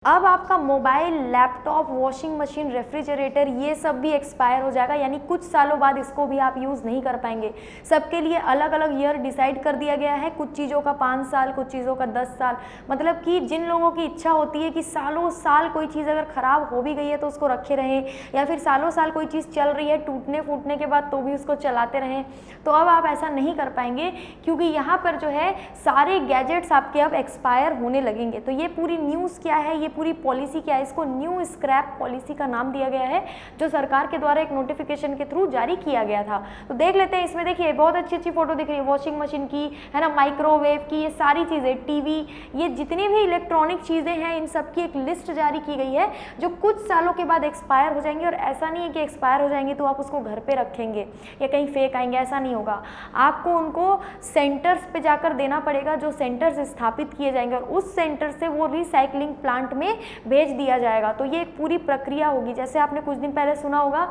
अब आपका mobile, laptop, washing machine, refrigerator ये सब भी एक्सपायर हो जाएगा, यानी कुछ सालों बाद इसको भी आप यूज़ नहीं कर पाएंगे। सबके लिए अलग अलग ईयर डिसाइड कर दिया गया है, कुछ चीज़ों का 5 साल, कुछ चीज़ों का 10 साल। मतलब कि जिन लोगों की इच्छा होती है कि सालों साल कोई चीज़ अगर ख़राब हो भी गई है तो उसको रखे रहें, या फिर सालों साल कोई चीज़ चल रही है टूटने फूटने के बाद तो भी उसको चलाते रहें, तो अब आप ऐसा नहीं कर पाएंगे, क्योंकि यहाँ पर जो है सारे गैजेट्स आपके अब एक्सपायर होने लगेंगे। तो ये पूरी न्यूज़ क्या है, ये पूरी पॉलिसी क्या है, इसको न्यू स्क्रैप पॉलिसी का नाम दिया गया है, जो सरकार के द्वारा एक नोटिफिकेशन के थ्रू जारी किया गया था। तो देख लेते हैं, इसमें देखिए बहुत अच्छी अच्छी फोटो दिख रही है वॉशिंग मशीन की, है ना, माइक्रोवेव की, ये सारी चीज़ें, टीवी, ये जितनी भी इलेक्ट्रॉनिक चीज़ें हैं इन सब की एक लिस्ट जारी की गई है जो कुछ सालों के बाद एक्सपायर हो जाएंगे। और ऐसा नहीं है कि एक्सपायर हो जाएंगे तो आप उसको घर पे रखेंगे या कहीं फेंक आएंगे, ऐसा नहीं होगा। आपको उनको सेंटर्स पे जाकर देना पड़ेगा, जो सेंटर्स स्थापित किए जाएंगे, और उस सेंटर से वो रिसाइकलिंग प्लांट में भेज दिया जाएगा। तो ये एक पूरी प्रक्रिया होगी। जैसे आपने कुछ दिन पहले सुना होगा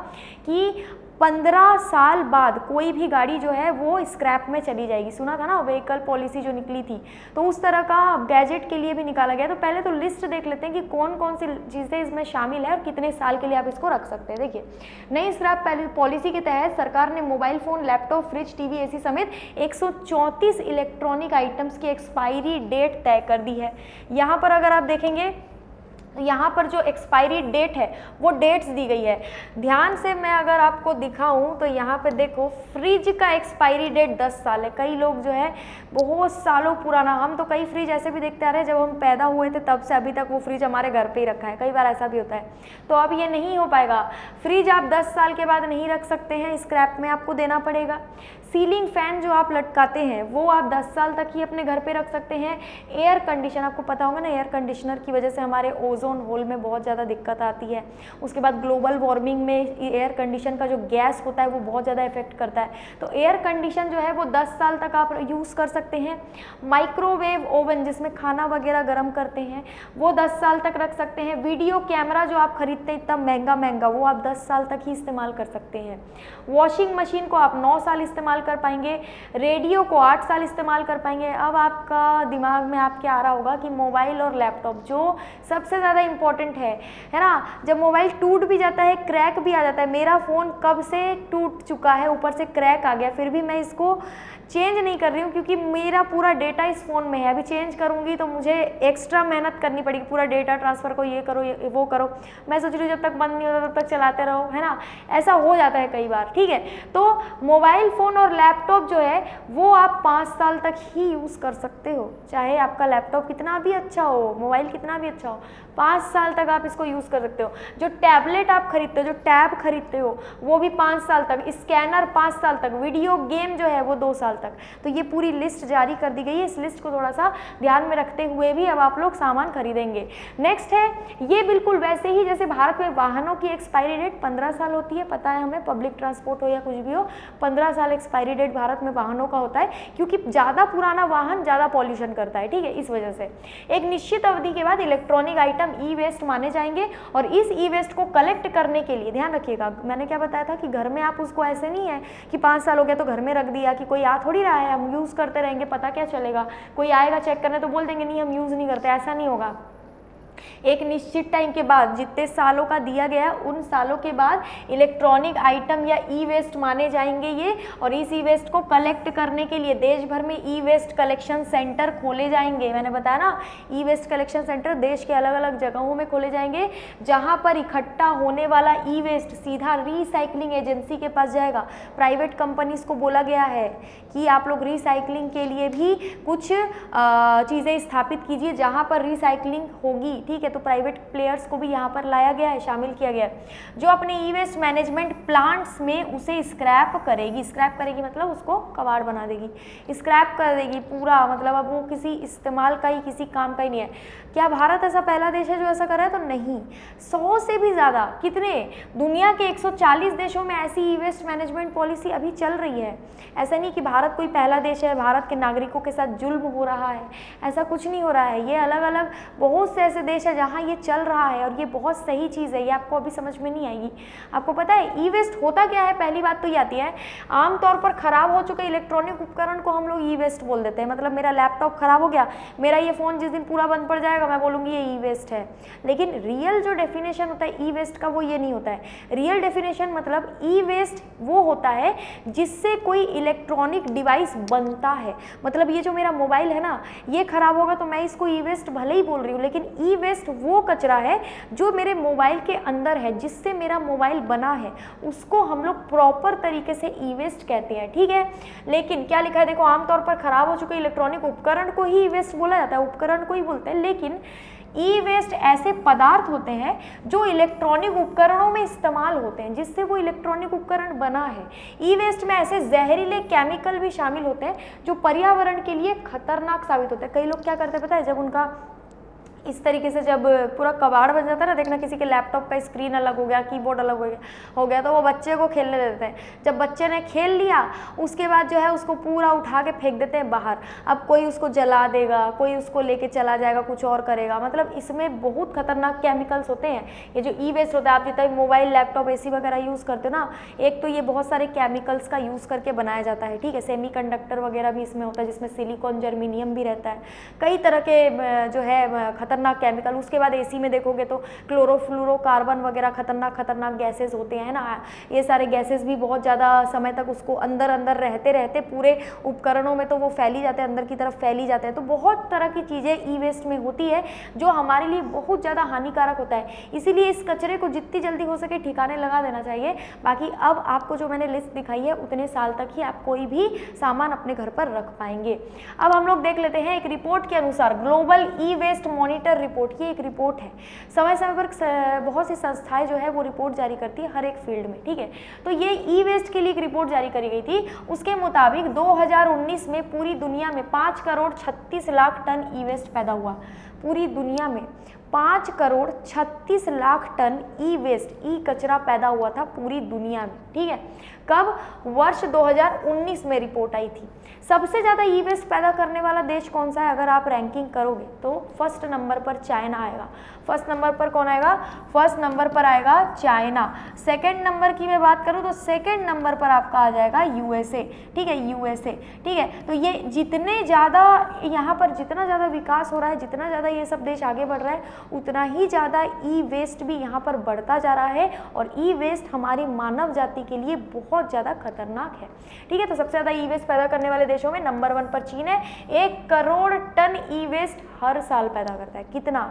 कि 15 साल बाद कोई भी गाड़ी जो है वो स्क्रैप में चली जाएगी, सुना था ना, व्हीकल पॉलिसी जो निकली थी। तो उस तरह का गैजेट के लिए भी निकाला गया। तो पहले तो लिस्ट देख लेते हैं कि कौन कौन सी चीज़ें इसमें शामिल है और कितने साल के लिए आप इसको रख सकते हैं। देखिए, नई स्क्रैप पॉलिसी के तहत सरकार ने mobile phone, laptop, fridge, TV, AC समेत 134 इलेक्ट्रॉनिक आइटम्स की एक्सपायरी डेट तय कर दी है। यहाँ पर अगर आप देखेंगे, यहाँ पर जो एक्सपायरी डेट है वो डेट्स दी गई है। ध्यान से मैं अगर आपको दिखाऊं तो यहाँ पे देखो, फ्रिज का एक्सपायरी डेट 10 साल है। कई लोग जो है बहुत सालों पुराना, हम तो कई फ्रिज ऐसे भी देखते आ रहे हैं, जब हम पैदा हुए थे तब से अभी तक वो फ्रिज हमारे घर पे ही रखा है, कई बार ऐसा भी होता है। तो अब ये नहीं हो पाएगा, फ्रिज आप 10 साल के बाद नहीं रख सकते हैं, स्क्रैप में आपको देना पड़ेगा। सीलिंग फैन जो आप लटकाते हैं वो आप 10 साल तक ही अपने घर पे रख सकते हैं। एयर कंडीशन, आपको पता होगा ना, एयर कंडीशनर की वजह से हमारे ओजोन होल में बहुत ज़्यादा दिक्कत आती है। उसके बाद ग्लोबल वार्मिंग में एयर कंडीशन का जो गैस होता है वो बहुत ज़्यादा इफेक्ट करता है। तो एयर कंडीशन जो है वो 10 साल तक आप यूज़ कर सकते हैं। माइक्रोवेव ओवन जिसमें खाना वगैरह गर्म करते हैं वो 10 साल तक रख सकते हैं। वीडियो कैमरा जो आप खरीदते हैं इतना महंगा महंगा, वो आप 10 साल तक ही इस्तेमाल कर सकते हैं। वॉशिंग मशीन को आप 9 साल इस्तेमाल कर पाएंगे। रेडियो को 8 साल इस्तेमाल कर पाएंगे। अब आपका दिमाग में आपके आ रहा होगा कि मोबाइल और लैपटॉप जो सबसे ज़्यादा इंपॉर्टेंट है ना, जब मोबाइल टूट भी जाता है, क्रैक भी आ जाता है, मेरा फ़ोन कब से टूट चुका है, ऊपर से क्रैक आ गया, फिर भी मैं इसको चेंज नहीं कर रही हूँ क्योंकि मेरा पूरा डेटा इस फ़ोन में है। अभी चेंज करूँगी तो मुझे एक्स्ट्रा मेहनत करनी पड़ेगी, पूरा डेटा ट्रांसफ़र को ये करो ये वो करो। मैं सोच रही हूँ जब तक बंद नहीं होता तब तक चलाते रहो, है ना, ऐसा हो जाता है कई बार, ठीक है। तो मोबाइल फ़ोन और लैपटॉप जो है वो आप 5 साल तक ही यूज़ कर सकते हो, चाहे आपका लैपटॉप कितना भी अच्छा हो, मोबाइल कितना भी अच्छा हो, 5 साल तक आप इसको यूज़ कर सकते हो। जो टैबलेट आप खरीदते हो, जो टैब खरीदते हो, वो भी 5 साल तक, स्कैनर 5 साल तक, वीडियो गेम जो है वो 2 साल तक। तो ये पूरी लिस्ट जारी कर दी गई है। इस लिस्ट को थोड़ा सा ध्यान में रखते हुए भी अब आप लोग सामान खरीदेंगे। नेक्स्ट है, ये बिल्कुल वैसे ही जैसे भारत में वाहनों की एक्सपायरी डेट 15 साल होती है, पता है हमें, पब्लिक ट्रांसपोर्ट हो या कुछ भी हो, 15 साल एक्सपायरी डेट भारत में वाहनों का होता है, क्योंकि ज़्यादा पुराना वाहन ज़्यादा पॉल्यूशन करता है, ठीक है, इस वजह से। एक निश्चित अवधि के बाद इलेक्ट्रॉनिक आइटम ई वेस्ट माने जाएंगे, और इस ई वेस्ट को कलेक्ट करने के लिए ध्यान रखिएगा, मैंने क्या बताया था कि घर में आप उसको ऐसे नहीं है कि 5 साल हो गया तो घर में रख दिया, कि कोई आ थोड़ी रहा है, हम यूज़ करते रहेंगे, पता क्या चलेगा, कोई आएगा चेक करने तो बोल देंगे नहीं हम यूज़ नहीं करते, ऐसा नहीं होगा। एक निश्चित टाइम के बाद, जितने सालों का दिया गया है उन सालों के बाद इलेक्ट्रॉनिक आइटम या ई वेस्ट माने जाएंगे ये, और इस ई वेस्ट को कलेक्ट करने के लिए देश भर में ई वेस्ट कलेक्शन सेंटर खोले जाएंगे। मैंने बताया ना, ई वेस्ट कलेक्शन सेंटर देश के अलग अलग जगहों में खोले जाएंगे, जहां पर इकट्ठा होने वाला ई वेस्ट सीधा रिसाइकलिंग एजेंसी के पास जाएगा। प्राइवेट कंपनीज को बोला गया है कि आप लोग रिसाइकलिंग के लिए भी कुछ चीज़ें स्थापित कीजिए जहां पर रिसाइकलिंग होगी, ठीक है। तो प्राइवेट प्लेयर्स को भी यहाँ पर लाया गया है, शामिल किया गया है, जो अपने ई वेस्ट मैनेजमेंट प्लांट्स में उसे स्क्रैप करेगी। स्क्रैप करेगी मतलब उसको कबाड़ बना देगी, स्क्रैप कर देगी पूरा, मतलब अब वो किसी इस्तेमाल का ही, किसी काम का ही नहीं है। क्या भारत ऐसा पहला देश है जो ऐसा कर रहा है? तो नहीं, 100 से भी ज़्यादा, कितने, दुनिया के 140 देशों में ऐसी ई वेस्ट मैनेजमेंट पॉलिसी अभी चल रही है। ऐसा नहीं कि भारत कोई पहला देश है, भारत के नागरिकों के साथ जुल्म हो रहा है, ऐसा कुछ नहीं हो रहा है। ये अलग अलग बहुत से ऐसे देश देश है जहाँ ये चल रहा है और ये बहुत सही चीज़ है, ये आपको अभी समझ में नहीं आएगी। आपको पता है ई वेस्ट होता क्या है? पहली बात तो ये आती है, आमतौर पर खराब हो चुके इलेक्ट्रॉनिक उपकरण को हम लोग ई वेस्ट बोल देते हैं। मतलब मेरा लैपटॉप खराब हो गया, मेरा ये फ़ोन जिस दिन पूरा बंद पड़ जाएगा मैं बोलूँगी ये ई वेस्ट है। लेकिन रियल जो डेफिनेशन होता है ई वेस्ट का वो ये नहीं होता है। रियल डेफिनेशन मतलब ई वेस्ट वो होता है जिससे कोई इलेक्ट्रॉनिक डिवाइस बनता है। मतलब ये जो मेरा मोबाइल है ना, ये खराब होगा तो मैं इसको ई वेस्ट भले ही बोल रही हूँ, लेकिन ई वेस्ट वो कचरा है जो मेरे मोबाइल के अंदर है, जिससे मेरा मोबाइल बना है, उसको हम लोग प्रॉपर तरीके से ई वेस्ट कहते हैं, ठीक है। लेकिन क्या लिखा है देखो, आमतौर पर खराब हो चुके इलेक्ट्रॉनिक उपकरण को ही ई वेस्ट बोला जाता है, उपकरण को ही बोलते हैं। लेकिन ई वेस्ट ऐसे पदार्थ होते हैं जो इलेक्ट्रॉनिक उपकरणों में इस्तेमाल होते हैं, जिससे वो इलेक्ट्रॉनिक उपकरण बना है। ई वेस्ट में ऐसे जहरीले केमिकल भी शामिल होते हैं जो पर्यावरण के लिए खतरनाक साबित होते हैं। कई लोग क्या करते हैं पता है, जब उनका इस तरीके से जब पूरा कबाड़ बन जाता है ना, देखना किसी के लैपटॉप का स्क्रीन अलग हो गया, कीबोर्ड अलग हो गया तो वो बच्चे को खेलने देते हैं। जब बच्चे ने खेल लिया उसके बाद जो है उसको पूरा उठा के फेंक देते हैं बाहर। अब कोई उसको जला देगा, कोई उसको लेके चला जाएगा, कुछ और करेगा। मतलब इसमें बहुत खतरनाक केमिकल्स होते हैं। ये जो ई वेस्ट होता है, आप जितना मोबाइल, लैपटॉप, AC वगैरह यूज़ करते हो ना, एक तो ये बहुत सारे केमिकल्स का यूज़ करके बनाया जाता है, ठीक है। सेमीकंडक्टर वगैरह भी इसमें होता है जिसमें सिलिकॉन, जर्मीनियम भी रहता है, कई तरह के जो है खतरनाक केमिकल। उसके बाद AC में देखोगे तो क्लोरोफ्लोरोकार्बन वगैरह खतरनाक गैसेस होते हैं ना। ये सारे गैसेस भी बहुत ज़्यादा समय तक उसको अंदर रहते पूरे उपकरणों में तो वो फैली जाते हैं, अंदर की तरफ फैली जाते हैं। तो बहुत तरह की चीज़ें ई वेस्ट में होती है जो हमारे लिए बहुत ज़्यादा हानिकारक होता है। इसीलिए इस कचरे को जितनी जल्दी हो सके ठिकाने लगा देना चाहिए। बाकी अब आपको जो मैंने लिस्ट दिखाई है उतने साल तक ही आप कोई भी सामान अपने घर पर रख पाएंगे। अब हम लोग देख लेते हैं एक रिपोर्ट के अनुसार, global e waste monitor report, ये एक रिपोर्ट है। समय समय पर बहुत सी संस्थाएं जो है वो रिपोर्ट जारी करती है हर एक फील्ड में, ठीक है। तो ये ई वेस्ट के लिए एक रिपोर्ट जारी करी गई थी। उसके मुताबिक 2019 में पूरी दुनिया में 5 करोड़ 36 लाख टन ई वेस्ट पैदा हुआ। पूरी दुनिया में 5 करोड़ 36 लाख टन ई वेस्ट, ई कचरा पैदा हुआ था पूरी दुनिया में, ठीक है। कब? वर्ष 2019 में रिपोर्ट आई थी। सबसे ज़्यादा ई वेस्ट पैदा करने वाला देश कौन सा है? अगर आप रैंकिंग करोगे तो फर्स्ट नंबर पर चाइना आएगा। फर्स्ट नंबर पर कौन आएगा? फर्स्ट नंबर पर आएगा चाइना। सेकंड नंबर की मैं बात करूँ तो सेकंड नंबर पर आपका आ जाएगा USA, ठीक है, USA, ठीक है। तो ये जितने ज़्यादा यहाँ पर जितना ज़्यादा विकास हो रहा है, जितना ज़्यादा ये सब देश आगे बढ़ रहा है, उतना ही ज़्यादा ई वेस्ट भी यहाँ पर बढ़ता जा रहा है। और ई वेस्ट हमारी मानव जाति के लिए बहुत ज़्यादा खतरनाक है, ठीक है। तो सबसे ज़्यादा ई वेस्ट पैदा करने वाले देशों में नंबर 1 पर चीन है। 1 करोड़ टन ई वेस्ट हर साल पैदा करता है। कितना?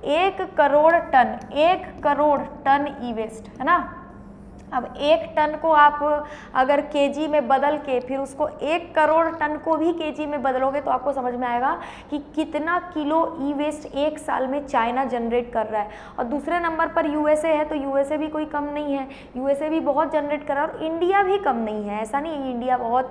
1 करोड़ टन, 1 करोड़ टन ई वेस्ट, है ना। अब 1 टन को आप अगर केजी में बदल के फिर उसको 1 करोड़ टन को भी केजी में बदलोगे तो आपको समझ में आएगा कि कितना किलो ई वेस्ट एक साल में चाइना जनरेट कर रहा है। और दूसरे नंबर पर USA है, तो USA भी कोई कम नहीं है, USA भी बहुत जनरेट कर रहा है। और इंडिया भी कम नहीं है, ऐसा नहीं है इंडिया बहुत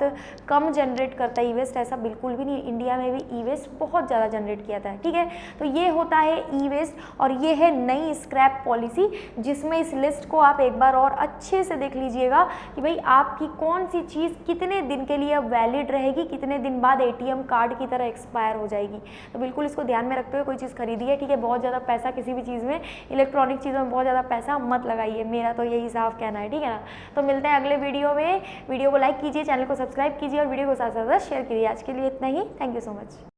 कम जनरेट करता है ई वेस्ट, ऐसा बिल्कुल भी नहीं। इंडिया में भी ई वेस्ट बहुत ज़्यादा जनरेट किया था, ठीक है। तो ये होता है ई वेस्ट और ये है नई स्क्रैप पॉलिसी, जिसमें इस लिस्ट को आप एक बार और अच्छे से देख लीजिएगा कि भाई आपकी कौन सी चीज़ कितने दिन के लिए अब वैलिड रहेगी, कितने दिन बाद ATM कार्ड की तरह एक्सपायर हो जाएगी। तो बिल्कुल इसको ध्यान में रखते हुए कोई चीज़ खरीदी है, ठीक है। बहुत ज़्यादा पैसा किसी भी चीज़ में, इलेक्ट्रॉनिक चीज़ों में बहुत ज़्यादा पैसा मत लगाइए, मेरा तो यही साफ कहना है, ठीक है ना। तो मिलते हैं अगले वीडियो में। वीडियो को लाइक कीजिए, चैनल को सब्सक्राइब कीजिए और वीडियो को साथ साथ शेयर कीजिए। आज के लिए इतना ही। Thank you so much.